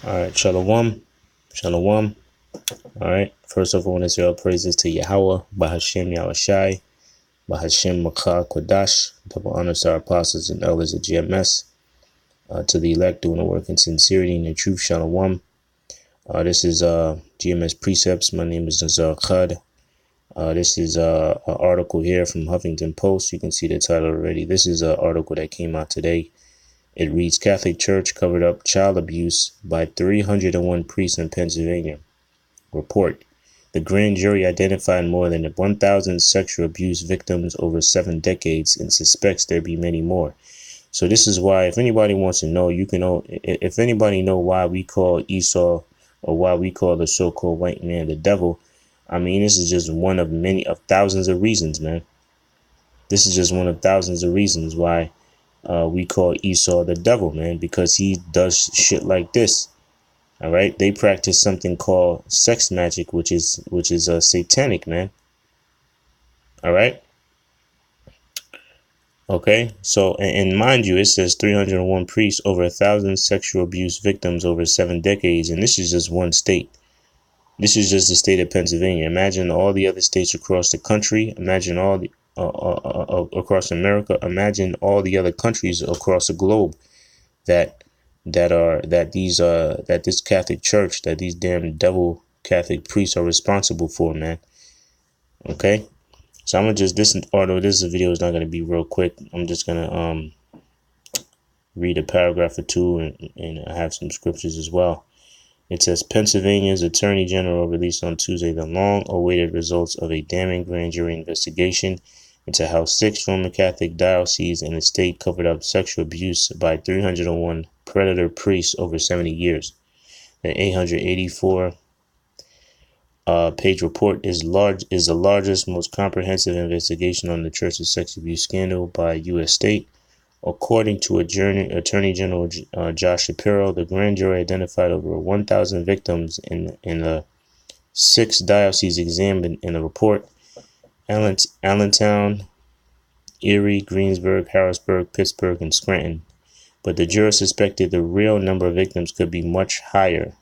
All right, shalawam, shalawam. All right, first off, I want to say all praises to Yahawah, baha Yahawashi, baha Makah Kodash. Double honors to our apostles and elders of GMS, to the elect doing the work in sincerity and in truth. Shalawam. This is GMS Precepts. My name is Nazar Khad. This is an article here from Huffington Post. You can see the title already. This is an article that came out today. It reads, Catholic Church covered up child abuse by 301 priests in Pennsylvania. Report. The grand jury identified more than 1,000 sexual abuse victims over 7 decades and suspects there be many more. So this is why, if anybody wants to know, you can know. If anybody know why we call Esau, or why we call the so-called white man the devil, I mean, this is just one of many of thousands of reasons, man. This is just one of thousands of reasons why we call Esau the devil, man, because he does shit like this. All right, they practice something called sex magic, which is satanic, man. All right. Okay, so and mind you, it says 301 priests, over 1,000 sexual abuse victims over 7 decades, and this is just one state. This is just the state of Pennsylvania. Imagine all the other states across the country. Imagine all the across America. Imagine all the other countries across the globe that this Catholic Church, that these damn devil Catholic priests are responsible for, man. Okay, so I'm gonna just although this video is not gonna be real quick, I'm just gonna read a paragraph or two and I have some scriptures as well. It says, Pennsylvania's Attorney General released on Tuesday the long-awaited results of a damning grand jury investigation into how 6 Roman Catholic dioceses in the state covered up sexual abuse by 301 predator priests over 70 years. The 884-page report is the largest, most comprehensive investigation on the church's sex abuse scandal by a U.S. state. According to Attorney General Josh Shapiro, the grand jury identified over 1,000 victims in the 6 dioceses examined in the report: Allentown, Erie, Greensburg, Harrisburg, Pittsburgh, and Scranton. But the jurors suspected the real number of victims could be much higher.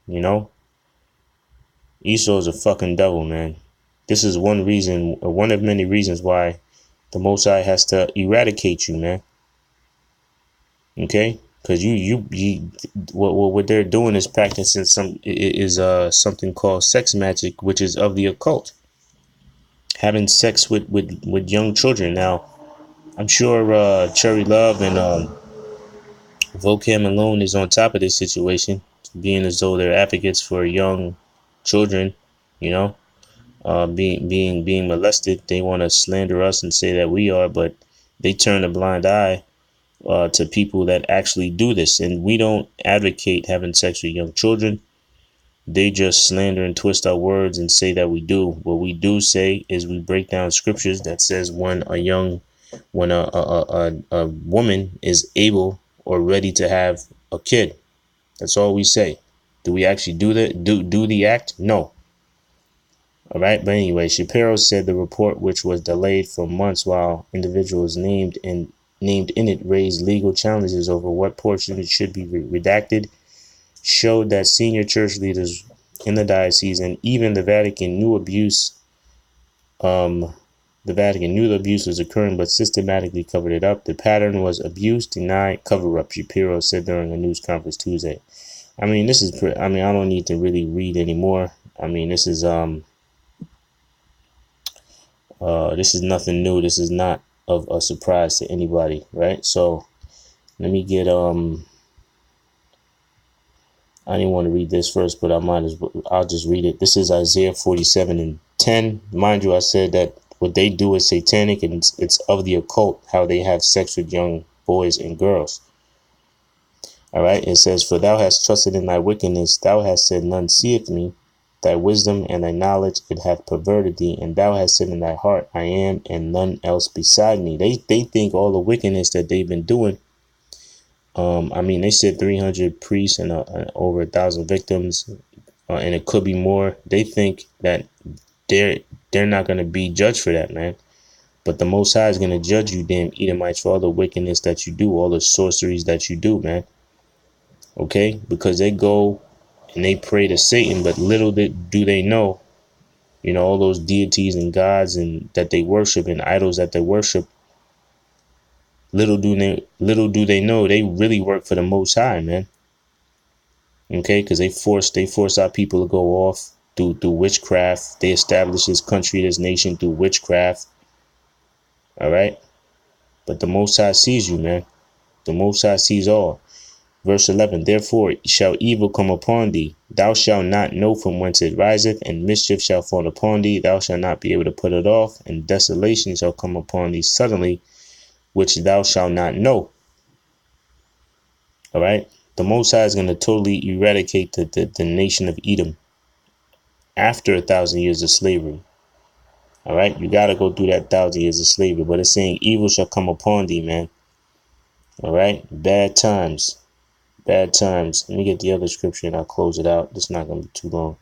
You know? Esau is a fucking devil, man. This is one of many reasons why the Most High has to eradicate you, man. Okay, because what they're doing is practicing something called sex magic, which is of the occult. Having sex with young children. Now, I'm sure Cherry Love and Vocab alone is on top of this situation, being as though they're advocates for young children, you know, being molested. They want to slander us and say that we are, but they turn a blind eye to people that actually do this. And we don't advocate having sex with young children. They just slander and twist our words and say that we do. What we do say is we break down scriptures that says when a woman is able or ready to have a kid. That's all we say. Do we actually do that? Do the act? No. All right. But anyway, Shapiro said the report, which was delayed for months while individuals named in it raised legal challenges over what portion it should be redacted, showed that senior church leaders in the diocese and even the Vatican knew abuse. The Vatican knew the abuse was occurring, but systematically covered it up. The pattern was abuse, deny, cover up, Shapiro said during a news conference Tuesday. I mean, I don't need to really read anymore. I mean, this is nothing new. This is not of a surprise to anybody, right? So let me get I didn't want to read this first, but I'll just read it. This is Isaiah 47:10. Mind you, I said that what they do is satanic and it's of the occult, how they have sex with young boys and girls. All right, it says, for thou hast trusted in thy wickedness, thou hast said, none seeth me. Thy wisdom and thy knowledge, it hath perverted thee, and thou hast said in thy heart, I am, and none else beside me. They think all the wickedness that they've been doing. I mean, they said 300 priests and over 1,000 victims, and it could be more. They think that they're not going to be judged for that, man. But the Most High is going to judge you, damn Edomites, for all the wickedness that you do, all the sorceries that you do, man. Okay, because they go and they pray to Satan, but little do they know, all those deities and gods and that they worship and idols that they worship. Little do they know they really work for the Most High, man. Okay, because they force our people to go off through witchcraft. They establish this country, this nation through witchcraft. All right, but the Most High sees you, man. The Most High sees all. Verse 11, therefore shall evil come upon thee. Thou shalt not know from whence it riseth, and mischief shall fall upon thee. Thou shalt not be able to put it off, and desolation shall come upon thee suddenly, which thou shalt not know. All right. The Most High is going to totally eradicate the nation of Edom after 1,000 years of slavery. All right. You got to go through that 1,000 years of slavery, but it's saying evil shall come upon thee, man. All right. Bad times. Bad times. Let me get the other scripture and I'll close it out. It's not going to be too long.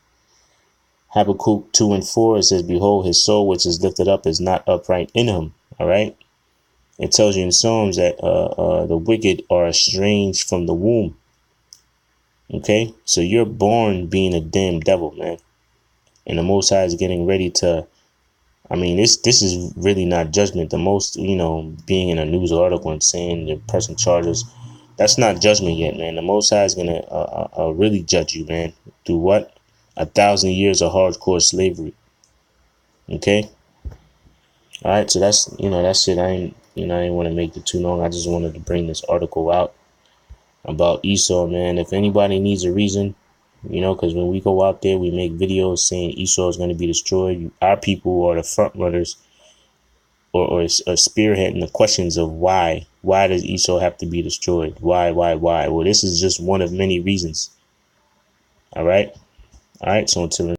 Habakkuk 2:4, it says, behold, his soul which is lifted up is not upright in him. All right. It tells you in Psalms that the wicked are estranged from the womb. Okay. So you're born being a damn devil, man. And the Most High is getting ready to, this is really not judgment. The most, being in a news article and saying the person charges, that's not judgment yet, man. The Most High is going to really judge you, man. Through what? 1,000 years of hardcore slavery. Okay. All right. So that's it. I didn't want to make it too long. I just wanted to bring this article out about Esau, man. If anybody needs a reason, because when we go out there, we make videos saying Esau is going to be destroyed. Our people are the front runners or spearheading the questions of why. Why does Esau have to be destroyed? Why? Well, this is just one of many reasons. All right. So until